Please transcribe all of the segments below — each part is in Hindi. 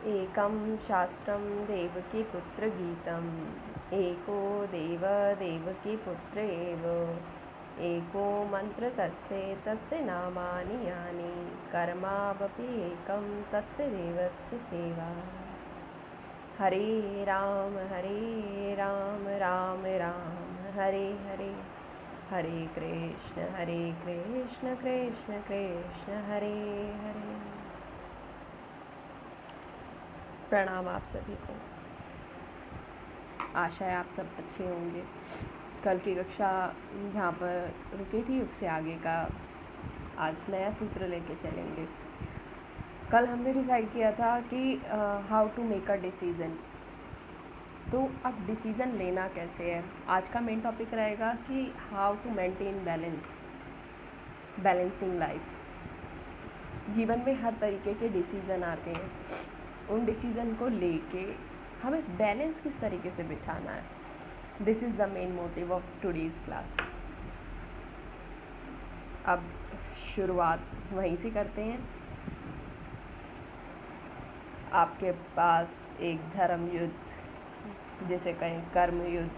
एकं शास्त्रं देवकीपुत्रगीतम् एको देव देवकीपुत्र एव एको मन्त्र तस्य नामानि यानि कर्मावपि एकं तस्य देवस्य सेवा। हरे राम राम राम हरे हरे, हरे कृष्ण कृष्ण कृष्ण हरे हरे। प्रणाम आप सभी को। आशा है आप सब अच्छे होंगे। कल की कक्षा जहाँ पर रुकी थी उससे आगे का आज नया सूत्र लेके चलेंगे। कल हमने डिसाइड किया था कि how to make a decision. तो अब डिसीज़न लेना कैसे है, आज का मेन टॉपिक रहेगा कि how to maintain balancing life. जीवन में हर तरीके के डिसीज़न आते हैं, उन डिसीज़न को लेके हमें बैलेंस किस तरीके से बिठाना है, this is the main motive of today's class. अब शुरुआत वहीं से करते हैं। आपके पास एक धर्म युद्ध जिसे कहें कर्म युद्ध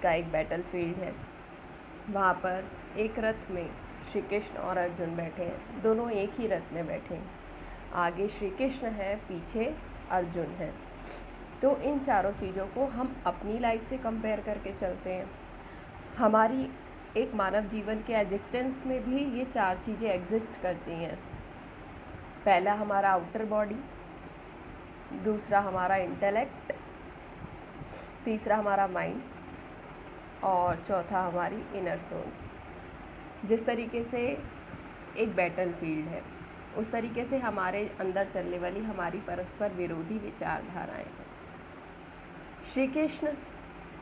का एक बैटल फील्ड है। वहाँ पर एक रथ में श्री कृष्ण और अर्जुन बैठे हैं, दोनों एक ही रथ में बैठे हैं। आगे श्री कृष्ण है, पीछे अर्जुन है। तो इन चारों चीज़ों को हम अपनी लाइफ से कंपेयर करके चलते हैं। हमारी एक मानव जीवन के एग्जिस्टेंस में भी ये चार चीज़ें एग्जिस्ट करती हैं। पहला हमारा आउटर बॉडी, दूसरा हमारा इंटेलेक्ट, तीसरा हमारा माइंड और चौथा हमारी इनर सोल। जिस तरीके से एक बैटल फील्ड है, उस तरीके से हमारे अंदर चलने वाली हमारी परस्पर विरोधी विचारधाराएं हैं। श्री कृष्ण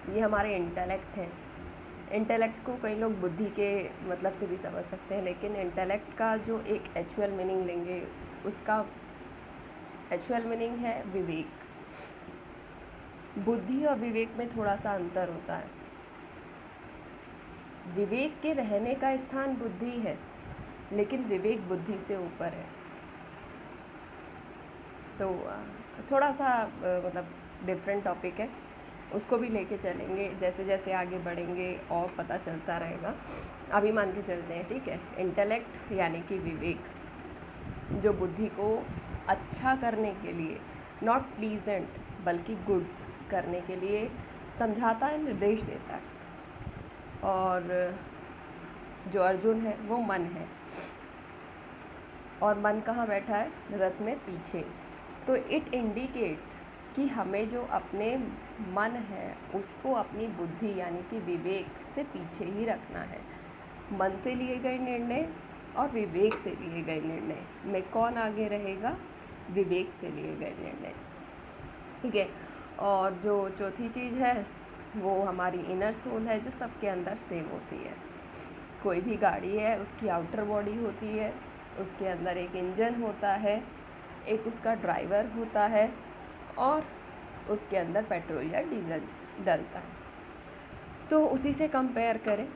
ये हमारे इंटेलेक्ट हैं। इंटेलेक्ट को कई लोग बुद्धि के मतलब से भी समझ सकते हैं, लेकिन इंटेलेक्ट का जो एक एक्चुअल मीनिंग लेंगे, उसका एक्चुअल मीनिंग है विवेक। बुद्धि और विवेक में थोड़ा सा अंतर होता है। विवेक के रहने का स्थान बुद्धि है, लेकिन विवेक बुद्धि से ऊपर है। तो थोड़ा सा मतलब डिफरेंट टॉपिक है, उसको भी लेके चलेंगे। जैसे जैसे आगे बढ़ेंगे और पता चलता रहेगा। अभी मान के चलते हैं, ठीक है। इंटेलेक्ट यानी कि विवेक, जो बुद्धि को अच्छा करने के लिए, नॉट प्लीजेंट बल्कि गुड करने के लिए समझाता है, निर्देश देता है। और जो अर्जुन है वो मन है, और मन कहाँ बैठा है, रथ में पीछे। तो इट इंडिकेट्स कि हमें जो अपने मन है उसको अपनी बुद्धि यानी कि विवेक से पीछे ही रखना है। मन से लिए गए निर्णय और विवेक से लिए गए निर्णय में कौन आगे रहेगा, विवेक से लिए गए निर्णय, ठीक है। और जो चौथी चीज़ है वो हमारी इनर सोल है, जो सबके अंदर सेम होती है। कोई भी गाड़ी है, उसकी आउटर बॉडी होती है, उसके अंदर एक इंजन होता है, एक उसका ड्राइवर होता है, और उसके अंदर पेट्रोल या डीजल डलता है। तो उसी से कंपेयर करें।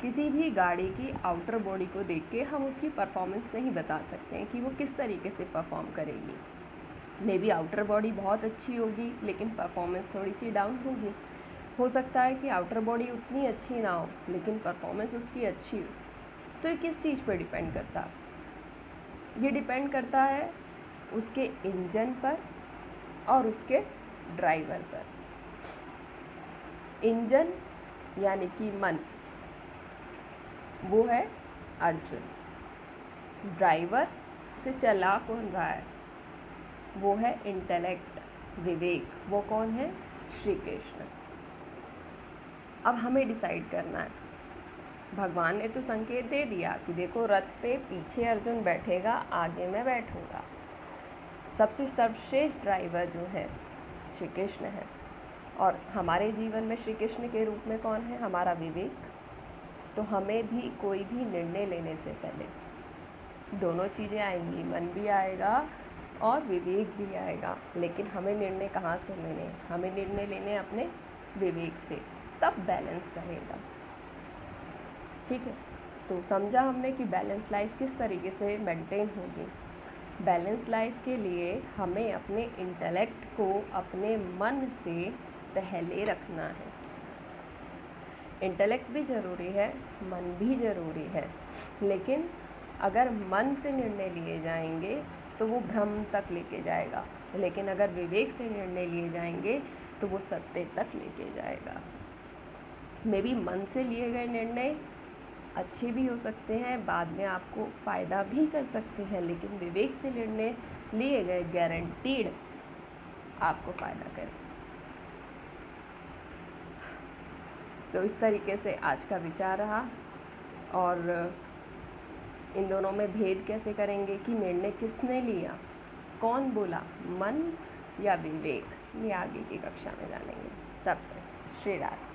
किसी भी गाड़ी की आउटर बॉडी को देख के हम उसकी परफॉर्मेंस नहीं बता सकते हैं कि वो किस तरीके से परफॉर्म करेगी। मे बी आउटर बॉडी बहुत अच्छी होगी लेकिन परफॉर्मेंस थोड़ी सी डाउन होगी। हो सकता है कि आउटर बॉडी उतनी अच्छी ना हो लेकिन परफॉर्मेंस उसकी अच्छी हो। तो ये किस चीज़ पर डिपेंड करता है? ये डिपेंड करता है उसके इंजन पर और उसके ड्राइवर पर। इंजन यानी कि मन, वो है अर्जुन। ड्राइवर उसे चला कौन रहा है, वो है इंटेलेक्ट, विवेक। वो कौन है, श्री कृष्ण। अब हमें डिसाइड करना है। भगवान ने तो संकेत दे दिया कि देखो रथ पे पीछे अर्जुन बैठेगा, आगे मैं बैठूंगा। सबसे सर्वश्रेष्ठ ड्राइवर जो है श्री कृष्ण है, और हमारे जीवन में श्री कृष्ण के रूप में कौन है, हमारा विवेक। तो हमें भी कोई भी निर्णय लेने से पहले दोनों चीज़ें आएंगी, मन भी आएगा और विवेक भी आएगा। लेकिन हमें निर्णय कहाँ से लेने, हमें निर्णय लेने अपने विवेक से, तब बैलेंस रहेगा, ठीक है। तो समझा हमने कि बैलेंस लाइफ किस तरीके से मेंटेन होगी। बैलेंस लाइफ के लिए हमें अपने इंटेलेक्ट को अपने मन से पहले रखना है। इंटेलेक्ट भी ज़रूरी है, मन भी ज़रूरी है, लेकिन अगर मन से निर्णय लिए जाएंगे तो वो भ्रम तक लेके जाएगा, लेकिन अगर विवेक से निर्णय लिए जाएंगे तो वो सत्य तक लेके जाएगा। मे बी मन से लिए गए निर्णय अच्छे भी हो सकते हैं, बाद में आपको फ़ायदा भी कर सकते हैं, लेकिन विवेक से निर्णय लिए गए गारंटीड आपको फ़ायदा करें। तो इस तरीके से आज का विचार रहा। और इन दोनों में भेद कैसे करेंगे कि निर्णय किसने लिया, कौन बोला, मन या विवेक, ये आगे की कक्षा में जानेंगे। तब तक श्री राधे।